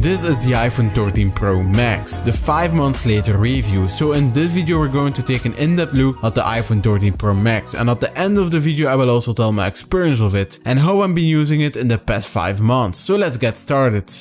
This is the iPhone 13 Pro Max, the 5 months later review. So in this video we're going to take an in-depth look at the iPhone 13 Pro Max, and at the end of the video I will also tell my experience of it and how I've been using it in the past 5 months. So let's get started.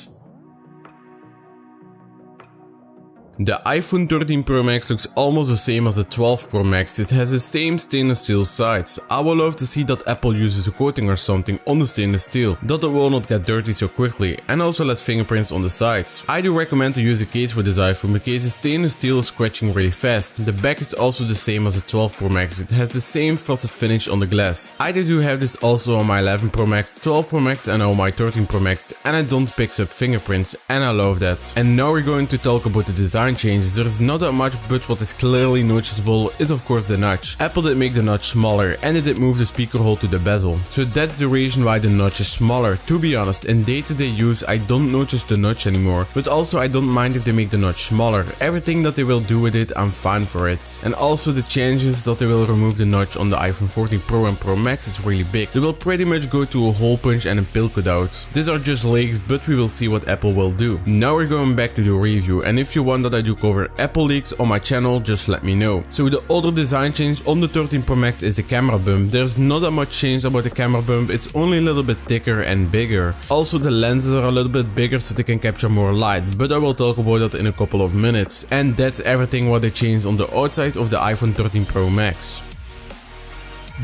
The iPhone 13 Pro Max looks almost the same as the 12 Pro Max. It has the same stainless steel sides. I would love to see that Apple uses a coating or something on the stainless steel, that it will not get dirty so quickly, and also let fingerprints on the sides. I do recommend to use a case for this iPhone because the stainless steel is scratching really fast. The back is also the same as the 12 Pro Max. It has the same frosted finish on the glass. I do have this also on my 11 Pro Max, 12 Pro Max and on my 13 Pro Max, and I don't pick up fingerprints, and I love that. And now we're going to talk about the design changes. There is not that much, but what is clearly noticeable is of course the notch. Apple did make the notch smaller and it did move the speaker hole to the bezel. So that's the reason why the notch is smaller. To be honest, in day-to-day use I don't notice the notch anymore, but also I don't mind if they make the notch smaller. Everything that they will do with it, I'm fine for it. And also the changes that they will remove the notch on the iPhone 14 Pro and Pro Max is really big. They will pretty much go to a hole punch and a pill cutout. These are just leaks, but we will see what Apple will do. Now we're going back to the review, and if you want that I do cover Apple leaks on my channel, just let me know. So the other design change on the 13 Pro Max is the camera bump. There's not that much change about the camera bump, it's only a little bit thicker and bigger. Also the lenses are a little bit bigger so they can capture more light, but I will talk about that in a couple of minutes. And that's everything what they changed on the outside of the iPhone 13 Pro Max.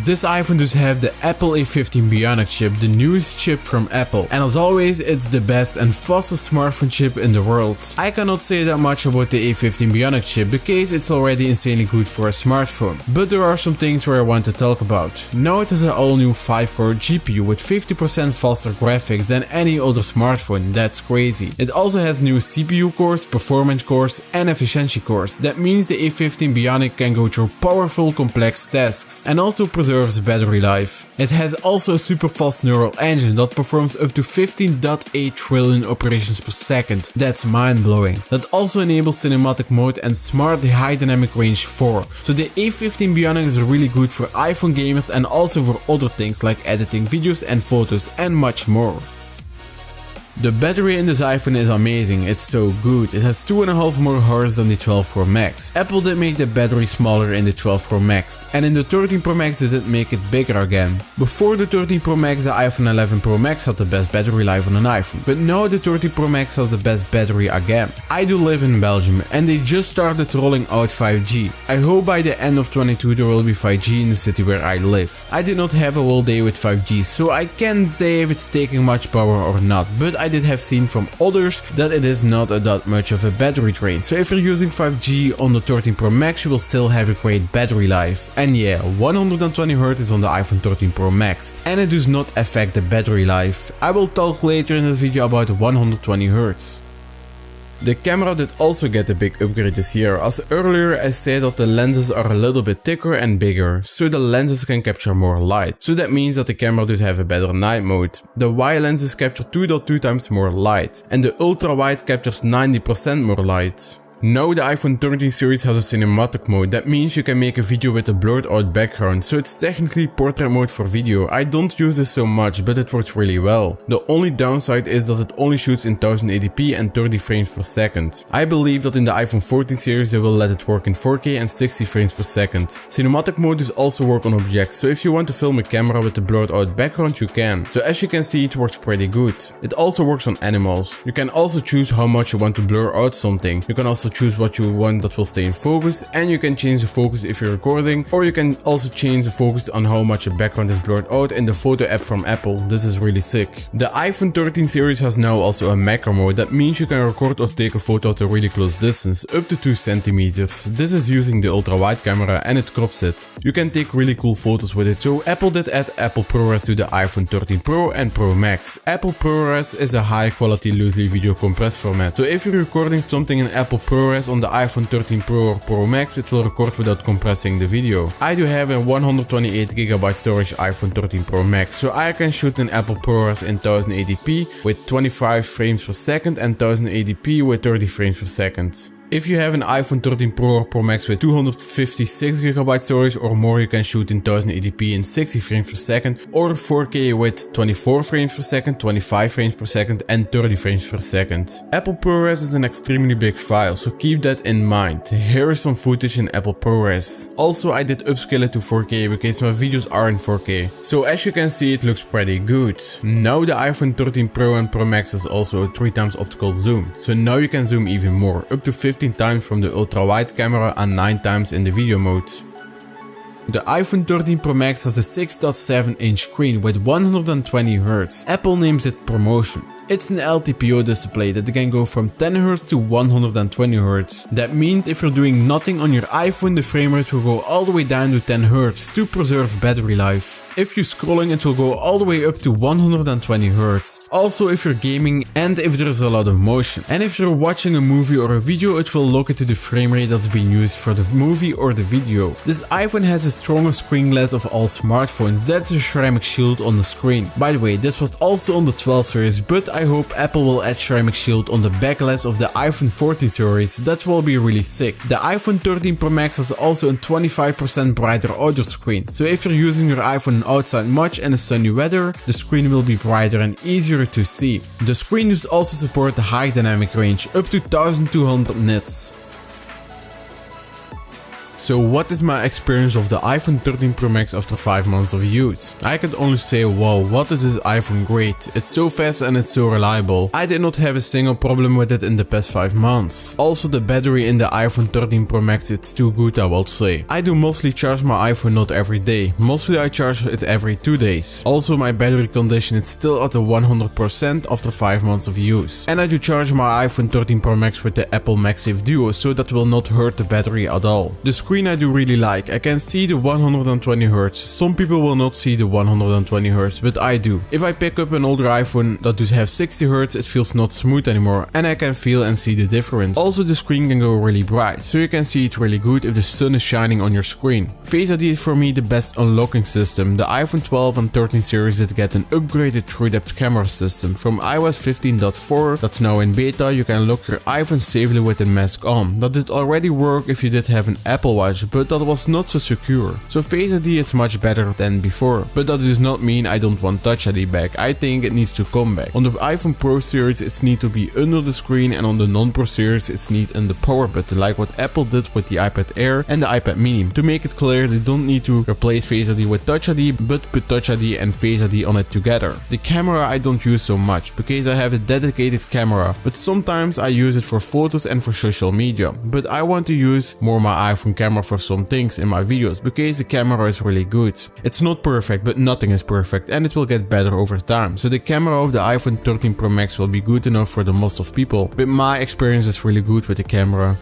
This iPhone does have the Apple A15 Bionic chip, the newest chip from Apple, and as always it's the best and fastest smartphone chip in the world. I cannot say that much about the A15 Bionic chip because it's already insanely good for a smartphone, but there are some things where I want to talk about. Now it has an all new 5-core GPU with 50% faster graphics than any other smartphone. That's crazy. It also has new CPU cores, performance cores and efficiency cores. That means the A15 Bionic can go through powerful complex tasks and also preserves battery life. It has also a super fast neural engine that performs up to 15.8 trillion operations per second. That's mind blowing. That also enables cinematic mode and smart high dynamic range 4. So the A15 Bionic is really good for iPhone gamers and also for other things like editing videos and photos and much more. The battery in this iPhone is amazing, it's so good. It has 2.5 more hours than the 12 Pro Max. Apple did make the battery smaller in the 12 Pro Max, and in the 13 Pro Max they did make it bigger again. Before the 13 Pro Max, the iPhone 11 Pro Max had the best battery life on an iPhone, but now the 13 Pro Max has the best battery again. I do live in Belgium and they just started rolling out 5G. I hope by the end of 2022 there will be 5G in the city where I live. I did not have a whole day with 5G, so I can't say if it's taking much power or not, but I did have seen from others that it is not that much of a battery drain. So if you're using 5G on the 13 Pro Max you will still have a great battery life. And yeah, 120Hz is on the iPhone 13 Pro Max and it does not affect the battery life. I will talk later in this video about 120Hz. The camera did also get a big upgrade this year, as earlier I said that the lenses are a little bit thicker and bigger, so the lenses can capture more light. So that means that the camera does have a better night mode. The wide lenses capture 2.2 times more light, and the ultra wide captures 90% more light. Now the iPhone 13 series has a cinematic mode. That means you can make a video with a blurred out background, so it's technically portrait mode for video. I don't use this so much, but it works really well. The only downside is that it only shoots in 1080p and 30 frames per second. I believe that in the iPhone 14 series they will let it work in 4K and 60 frames per second. Cinematic mode does also work on objects, so if you want to film a camera with a blurred out background you can. So as you can see it works pretty good. It also works on animals. You can also choose how much you want to blur out something. You can also choose what you want that will stay in focus, and you can change the focus if you're recording, or you can also change the focus on how much the background is blurred out in the photo app from Apple. This is really sick. The iPhone 13 series has now also a macro mode. That means you can record or take a photo at a really close distance, up to 2 centimeters. This is using the ultra wide camera and it crops it. You can take really cool photos with it, so Apple did add Apple ProRes to the iPhone 13 Pro and Pro Max. Apple ProRes is a high quality loosely video compressed format, so if you're recording something in Apple ProRes on the iPhone 13 Pro or Pro Max, it will record without compressing the video. I do have a 128GB storage iPhone 13 Pro Max, so I can shoot in Apple ProRes in 1080p with 25 frames per second and 1080p with 30 frames per second. If you have an iPhone 13 Pro or Pro Max with 256GB storage or more, you can shoot in 1080p in 60 frames per second or 4K with 24 frames per second, 25 frames per second and 30 frames per second. Apple ProRes is an extremely big file, so keep that in mind. Here is some footage in Apple ProRes. Also, I did upscale it to 4K because my videos are in 4K. So as you can see, it looks pretty good. Now the iPhone 13 Pro and Pro Max is also a 3x optical zoom. So now you can zoom even more, up to 15 times from the ultra wide camera and 9 times in the video mode. The iPhone 13 Pro Max has a 6.7-inch screen with 120Hz. Apple names it ProMotion. It's an LTPO display that can go from 10Hz to 120Hz. That means if you're doing nothing on your iPhone, the frame rate will go all the way down to 10Hz to preserve battery life. If you're scrolling, it will go all the way up to 120Hz. Also if you're gaming and if there's a lot of motion. And if you're watching a movie or a video, it will lock it to the frame rate that's being used for the movie or the video. This iPhone has the strongest screen glass of all smartphones. That's a ceramic shield on the screen. By the way, this was also on the 12 series, but I hope Apple will add ceramic shield on the back glass of the iPhone 14 series. That will be really sick. The iPhone 13 Pro Max has also a 25% brighter outdoor screen. So if you're using your iPhone outside much and in sunny weather, the screen will be brighter and easier to see. The screen does also support the high dynamic range, up to 1200 nits. So what is my experience of the iPhone 13 Pro Max after 5 months of use? I can only say, wow, what is this iPhone great. It's so fast and it's so reliable. I did not have a single problem with it in the past 5 months. Also the battery in the iPhone 13 Pro Max, it's too good, I will say. I do mostly charge my iPhone not every day. Mostly I charge it every 2 days. Also my battery condition is still at the 100% after 5 months of use. And I do charge my iPhone 13 Pro Max with the Apple MagSafe Duo, so that will not hurt the battery at all. The screen I do really like. I can see the 120Hz. Some people will not see the 120Hz, but I do. If I pick up an older iPhone that does have 60Hz, it feels not smooth anymore and I can feel and see the difference. Also the screen can go really bright, so you can see it really good if the sun is shining on your screen. Face ID is for me the best unlocking system. The iPhone 12 and 13 series did get an upgraded TrueDepth camera system from iOS 15.4 that's now in beta. You can lock your iPhone safely with the mask on. That did already work if you did have an Apple Watch, but that was not so secure. So Face ID is much better than before, but that does not mean I don't want Touch ID back. I think it needs to come back. On the iPhone Pro series it needs to be under the screen, and on the non-Pro series it needs in the power button, like what Apple did with the iPad Air and the iPad Mini. To make it clear, they don't need to replace Face ID with Touch ID, but put Touch ID and Face ID on it together. The camera I don't use so much, because I have a dedicated camera, but sometimes I use it for photos and for social media. But I want to use more my iPhone camera for some things in my videos, because the camera is really good. It's not perfect, but nothing is perfect, and it will get better over time. So the camera of the iPhone 13 Pro Max will be good enough for the most of people, but my experience is really good with the camera.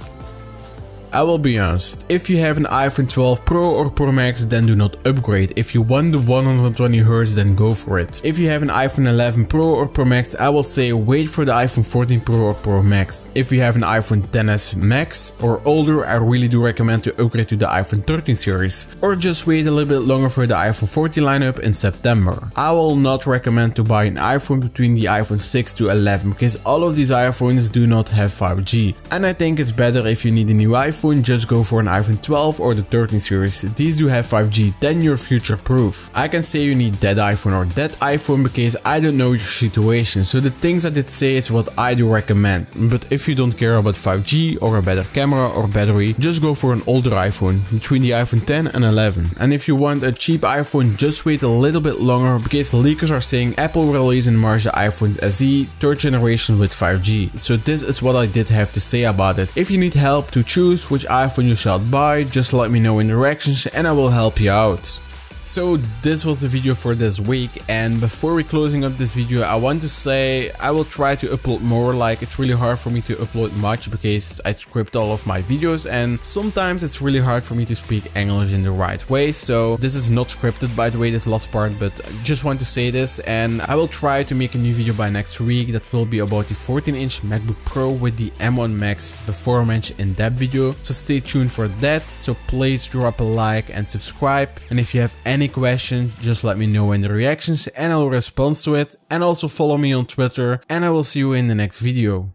I will be honest, if you have an iPhone 12 Pro or Pro Max, then do not upgrade. If you want the 120Hz, then go for it. If you have an iPhone 11 Pro or Pro Max, I will say wait for the iPhone 14 Pro or Pro Max. If you have an iPhone XS Max or older, I really do recommend to upgrade to the iPhone 13 series, or just wait a little bit longer for the iPhone 14 lineup in September. I will not recommend to buy an iPhone between the iPhone 6 to 11, because all of these iPhones do not have 5G. And I think it's better if you need a new iPhone, just go for an iPhone 12 or the 13 series. These do have 5G, then you're future proof. I can say you need that iPhone or that iPhone because I don't know your situation, so the things I did say is what I do recommend. But if you don't care about 5G or a better camera or battery, just go for an older iPhone between the iPhone 10 and 11. And if you want a cheap iPhone, just wait a little bit longer, because leakers are saying Apple will release in March the iPhone SE 3rd generation with 5G. So this is what I did have to say about it. If you need help to choose which iPhone you should buy, just let me know in the reactions and I will help you out. So this was the video for this week, and before we closing up this video, I want to say I will try to upload more. Like, it's really hard for me to upload much because I script all of my videos, and sometimes it's really hard for me to speak English in the right way. So this is not scripted, by the way, this last part, but I just want to say this, and I will try to make a new video by next week that will be about the 14-inch MacBook Pro with the M1 Max before-mentioned in-depth video. So stay tuned for that. So please drop a like and subscribe, and if you have any question, just let me know in the reactions and I'll respond to it. And also follow me on Twitter, and I will see you in the next video.